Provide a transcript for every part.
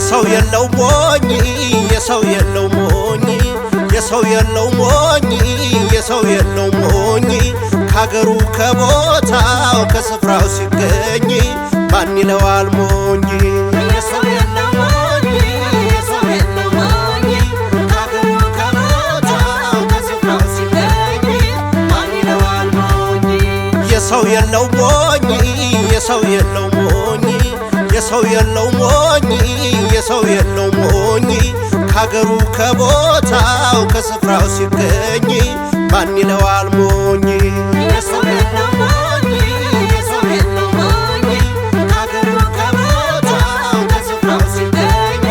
የሰው የለው ሞኝ የሰው የለው ሞኝ የሰው የለው ሞኝ የሰው የለው ሞኝ ካገሩ ከቦታው ከስፍራው ሲገኝ ማን ይለዋል ሞኝ የሰው የለው ሞኝ የሰው የለው ሞኝ ካገሩ ከቦታው ከስፍራው ሲገኝ ማን ይለዋል ሞኝ የሰው የለው ሞኝ የሰው የለው ሞኝ የሰው የለው ሞኝ የሰው የለው ሞኝ ካገሩ ከቦታው ከስፍራው ሲገኝ ማን ይለዋል ሞኝ የሰው የለው ሞኝ የሰው የለው ሞኝ ካገሩ ከቦታው ከስፍራው ሲገኝ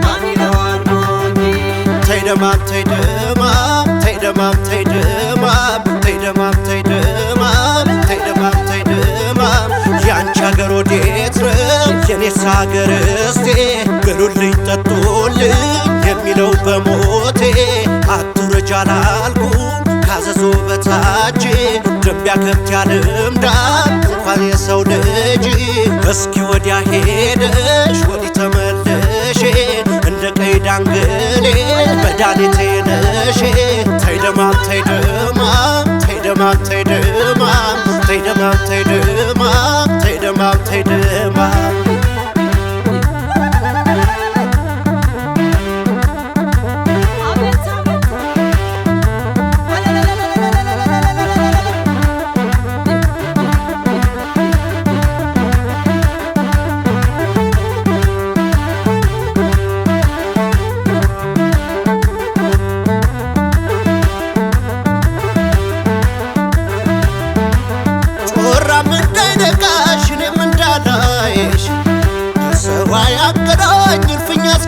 ማን ይለዋል ሞኝ ተይደማም ተይደማም ተይደማም ተይደማም ተይደማም ተይደማም ተይደማም ተይደማም ያንቺ አገር ወዴት ነው የኔስ አገር እስቴ ብሉልኝ ጠጡልኝ የሚለው በሞቴ አትውረጅ አላልኩም ካዘዞ በታች ደንቢያ ከብት ያልምዳል እንኳን የሰው ልጅ እስኪ ወዲያ ሄደሽ ወዲህ ተመለሽ እንደ ቀይ ዳንግሌ መድኃኒቴ ነሽ ተይደማም ተይደማም ተይደማም ተይደማም ተይደማም ተይደማም ተይደማም ተይደማም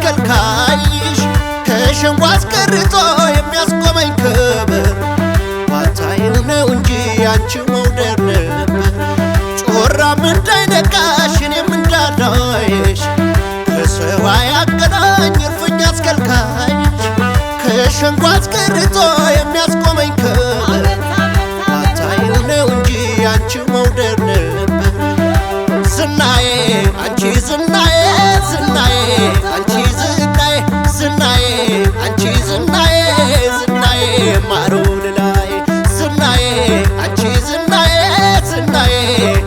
ከልካይሽ ከሸንጓ አስቀርቶ የሚያስቆመኝ ክብር ባታየው ነው እንጂ አንቺ መውደድ ነበር ጮራም እንዳይነካሽ እኔም እንዳላይሽ ከሰው ያገናኝ እልፍኝ አስከልካይሽ ከሸንጓ አስቀርቶ የሚያስቆመኝ ክብር ባታየው ነው እንጂ አንቺ መውደድ ነበር ዝናዬ አንቺ ዝናዬ ዝናዬ አንቺ ዝናዬ ዝናዬ አንቺ ዝናዬ ዝናዬ ማሩን ላይ ዝናዬ አንቺ ዝናዬ ዝናዬ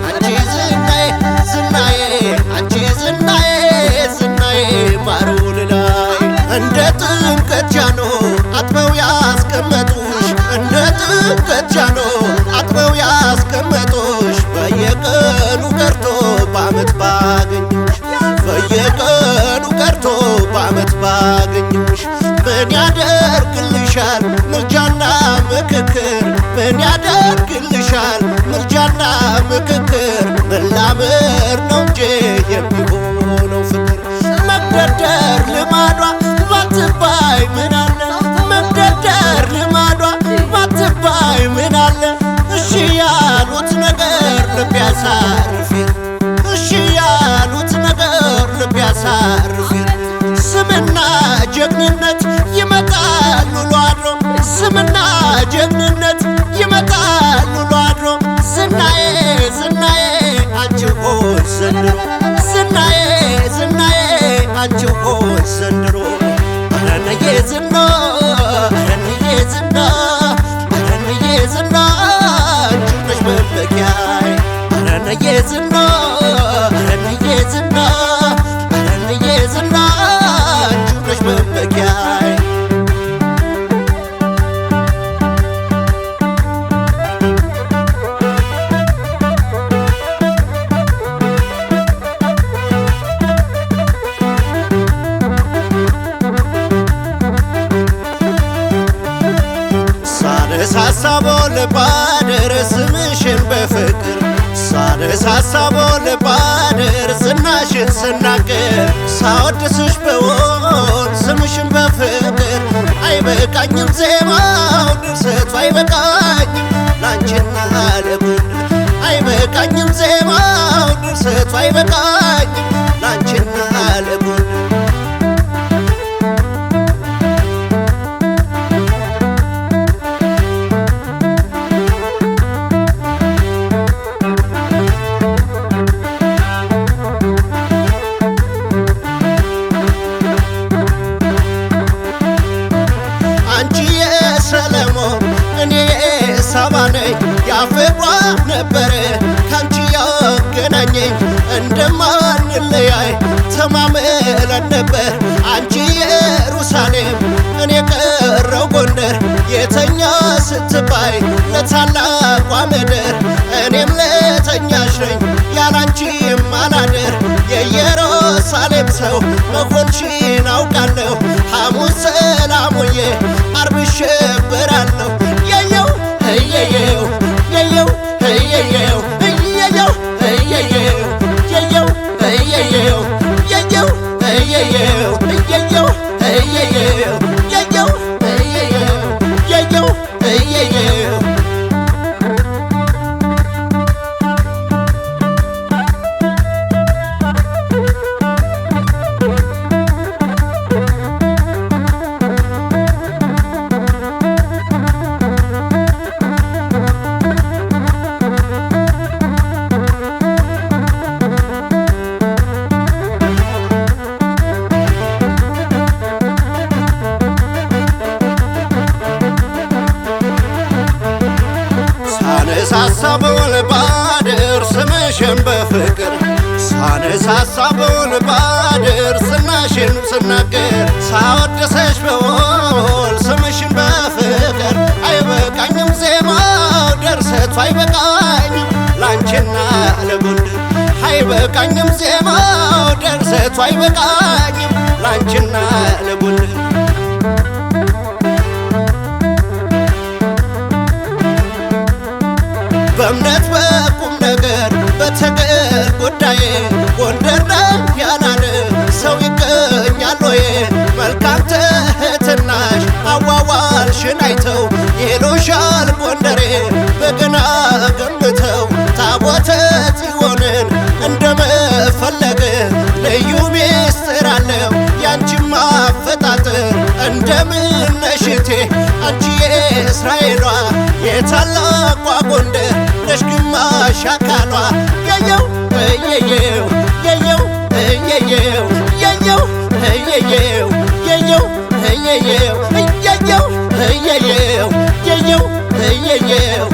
አንቺ ዝናዬ ዝናዬ አንቺ ዝናዬ ዝናዬ ማሩን ላይ እንደ ጥምቀት ጃኖ አጥበው ያስቀመጡሽ እንደ ጥምቀት ጃኖ አጥበው ያስቀመጡሽ በየቀኑ ቀርቶ በዓመት ባገኙሽ በየቀኑ ቀርቶ በዓመት ባገኙሽ ምን ያደርግልሻል ምርጃና ምክክር ምን ያደርግልሻል ምርጃና ምክክር መላመር ነው እንጂ የሚሆነው ፍቅር መግደርደር ልማዷ ባትባይ ምን አለ መግደርደር ልማዷ ባትባይ ምን አለ እሺ ያሉት ነገር ልብ ያሳርፍ እሺ ያሉት ነገር ልብ ያሳርፍ ስምና ጀግንነት ይመጣል ውሎ አድሮ ስምና ጀግንነት ይመጣል ውሎ አድሮ ዝናዬ ዝናዬ አንቺ ሆይ ዘንድሮ ዝናዬ ዝናዬ አንቺ ሆይ ዘንድሮ አረነዬ ዝና አረነዬ ዝና አረነዬ ዝና አንቺ ነሽ መመኪያዬ አረነዬ ዝና አረነዬ ዝና አረነዬ ዝና አንቺ ነሽ መመኪያዬ ሳሳቦ ለባደር ስምሽን በፍቅር ሳሳቦ ለባደር ዝናሽን ስናገር ሳወድስሽ በወል ስምሽን በፍቅር አይበቃኝም ዜማው ድርሰቱ አይበቃኝም ላንቺና ለጎንደር አይበቃኝም ዜማው ድርሰቱ አይበቃኝም ላንቺና ለጎንደር ነበረ ካንቺ ያገናኘኝ እንደማንለያይ ተማምለን ነበር አንቺ ኢየሩሳሌም እኔ ቀረው ጎንደር የተኛ ስትባይ ለታላቋ ምድር እኔም ለተኛሽ ነኝ ያላንቺ ማላደር የኢየሩሳሌም ሰው መሆንሽን አውቃለሁ ሐሙስ ሰላሙዬ ዓርብ እሸበራለሁ የየው የየው የየው የየው የየው የየው የየው የየው የየው የየው የየው የየው የየው የየው የየው ሳነሳሳበውን ባድር ስምሽን በፍቅር ሳነሳሳበውን ባድር ዝናሽን ስናገር ሳወድሰሽ በውል ስምሽን በፍቅር አይበቃኝም ዜማው ደርሰቱ አይበቃኝም ላንቺና ለጎንደር አይበቃኝም ዜማው ደርሰቱ አይበቃኝም ላንቺና ለጎንደር በእምነት በቁም ነገር በትግል ጉዳዬ ጎንደር ነው ያላለ ሰው ይገኛል ወይ መልካም ትህትናሽ አዋዋልሽን አይተው ይሉሻል ጎንደሬ በገና ገንብተው ታቦተ ጽዮንን እንደመፈለግ ልዩ ሚስጥር አለው ያንቺማ አፈጣጠር እንደምን ነሽቴ አንቺ የእስራኤሏ የታላቋ ጎንደር ነሽ ግማሽ አካሏ የየው የየው የየው የየው የየው የየው የየው የየው የየው የየው የየው የየው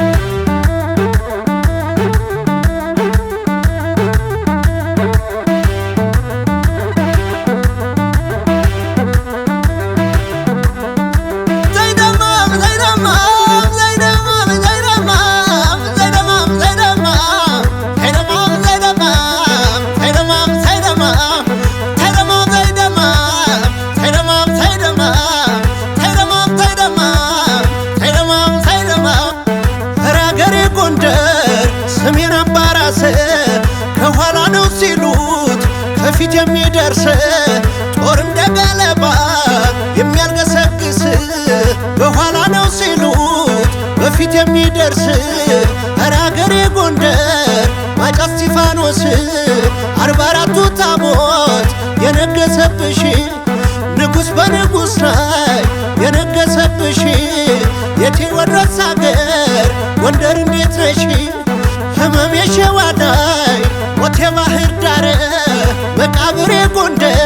ሰሜን አባራስ ከኋላ ነው ሲሉት ከፊት የሚደርስ ጦር እንደገለባ የሚያልገሰግስ ከኋላ ነው ሲሉት በፊት የሚደርስ ኧረ አገሬ ጎንደር ማጫ እስጢፋኖስ 44ቱ ታቦት የነገሰብሽ ንጉሥ በንጉሥ ላይ የነገሰብሽ የቴዎድሮስ አገር ጎንደር እንዴት ነሽ ህመም የሸዋ ላይ ሞቴ ባህር ዳር መቃብሬ ጎንደር